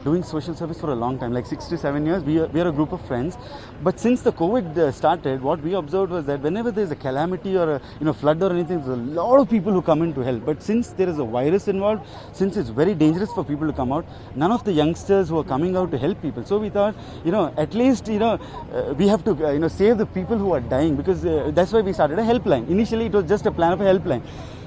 Doing social service for a long time, like 6 to 7 years. We are a group of friends, but since the COVID started, what we observed was that whenever there is a calamity or a flood or anything, there's a lot of people who come in to help. But since there is a virus involved, since it's very dangerous for people to come out, none of the youngsters who are coming out to help people. So we thought, at least we have to save the people who are dying, because that's why we started a helpline. Initially, it was just a plan of a helpline.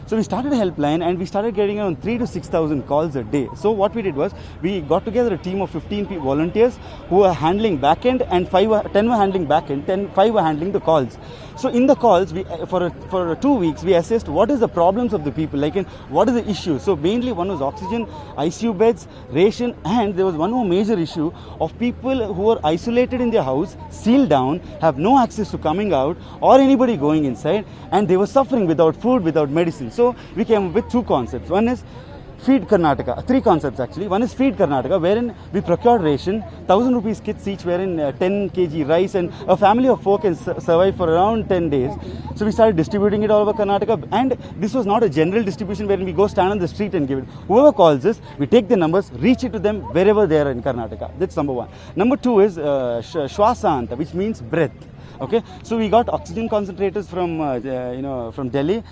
So we started a helpline and we started getting around 3,000 to 6,000 calls a day. So what we did was, we got together a team of 15 volunteers who were handling back-end, and 10 were handling back-end, 5 were handling the calls. So in the calls, we for 2 weeks, we assessed what is the problems of the people, what is the issue. So mainly one was oxygen, ICU beds, ration, and there was one more major issue of people who are isolated in their house, sealed down, have no access to coming out or anybody going inside, and they were suffering without food, without medicine. So we came up with 2 concepts. One is Feed Karnataka, 3 concepts actually. One is Feed Karnataka, wherein we procured ration, 1,000 rupees kits each, wherein 10 kg rice, and a family of 4 can survive for around 10 days. So we started distributing it all over Karnataka, and this was not a general distribution wherein we go stand on the street and give it. Whoever calls us, we take the numbers, reach it to them wherever they are in Karnataka. That's number 1. Number 2 is Shwasanta, which means breath. Okay, so we got oxygen concentrators from Delhi.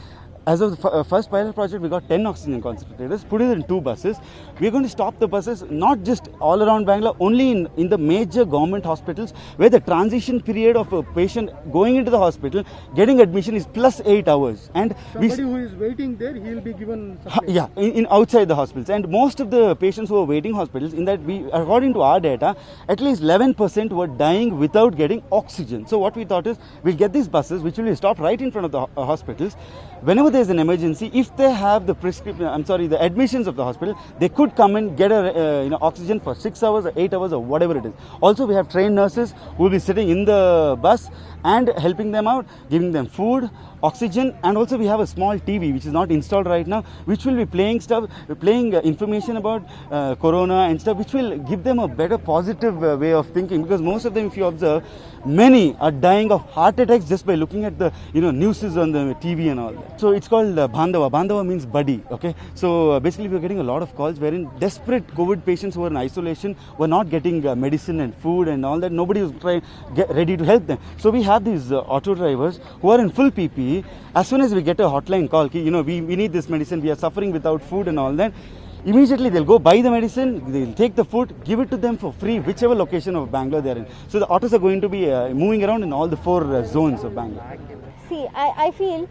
As of the first pilot project, we got 10 oxygen concentrators, put it in 2 buses. We're going to stop the buses not just all around Bangalore, only in the major government hospitals, where the transition period of a patient going into the hospital, getting admission is plus 8 hours. And somebody who is waiting there, he will be given supply. Yeah, in outside the hospitals. And most of the patients who are waiting hospitals, in that according to our data, at least 11% were dying without getting oxygen. So what we thought is, we'll get these buses, which will be stopped right in front of the hospitals. Whenever there's an emergency, if they have the the admissions of the hospital, they could come and get oxygen for 6 hours or 8 hours or whatever it is. Also, we have trained nurses who will be sitting in the bus and helping them out, giving them food, oxygen, and also we have a small TV which is not installed right now, which will be playing information about corona and stuff, which will give them a better positive way of thinking, because most of them, if you observe, many are dying of heart attacks just by looking at the newses on the TV and all that. So it's called Bandhava. Bandhava means buddy. Okay, so basically we're getting a lot of calls wherein desperate COVID patients who are in isolation were not getting medicine and food and all that. Nobody was ready to help them. So we have these auto drivers who are in full PPE. As soon as we get a hotline call, we need this medicine, we are suffering without food and all that, immediately they'll go buy the medicine, they'll take the food, give it to them for free, whichever location of Bangalore they're in. So the autos are going to be moving around in all the 4 zones of Bangalore. See, I feel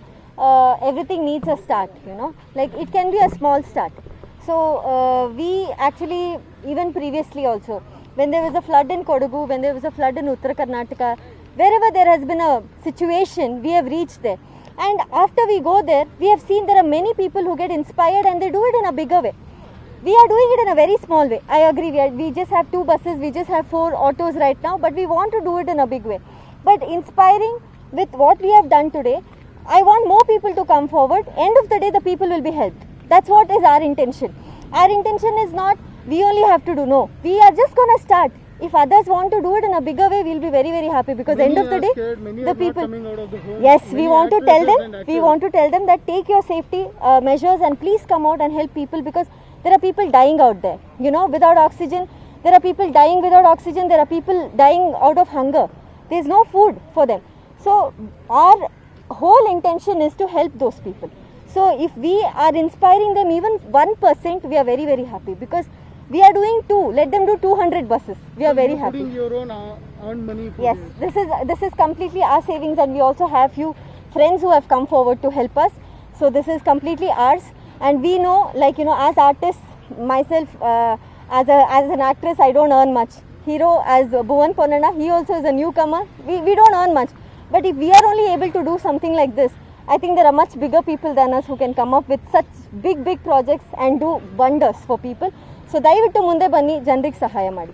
everything needs a start, like it can be a small start. So we actually, even previously also, when there was a flood in Kodagu, when there was a flood in Uttara Karnataka, wherever there has been a situation, we have reached there. And after we go there, we have seen there are many people who get inspired and they do it in a bigger way. We are doing it in a very small way. I agree, we just have 2 buses, we just have 4 autos right now, but we want to do it in a big way. But inspiring with what we have done today, I want more people to come forward. End of the day, the people will be helped. That's what is our intention. Our intention is not, we only have to do, no. We are just going to start. If others want to do it in a bigger way, we'll be very, very happy, because end of the day, the people, yes, we want to tell them, that take your safety measures and please come out and help people, because there are people dying out there, without oxygen. There are people dying without oxygen. There are people dying out of hunger. There's no food for them. So our whole intention is to help those people. So if we are inspiring them even 1%, we are very, very happy, because we are doing 2. Let them do 200 buses. We are very happy. Putting your own earned money. Yes, this is completely our savings, and we also have few friends who have come forward to help us. So this is completely ours, and we know, as artists, myself as an actress, I don't earn much. Hero as Bhuvan, he also is a newcomer. We don't earn much, but if we are only able to do something like this, I think there are much bigger people than us who can come up with such big projects and do wonders for people. So ದಯವಿಟ್ಟು ಮುಂದೆ ಬನ್ನಿ, ಜನರಿಗೆ ಸಹಾಯ ಮಾಡಿ.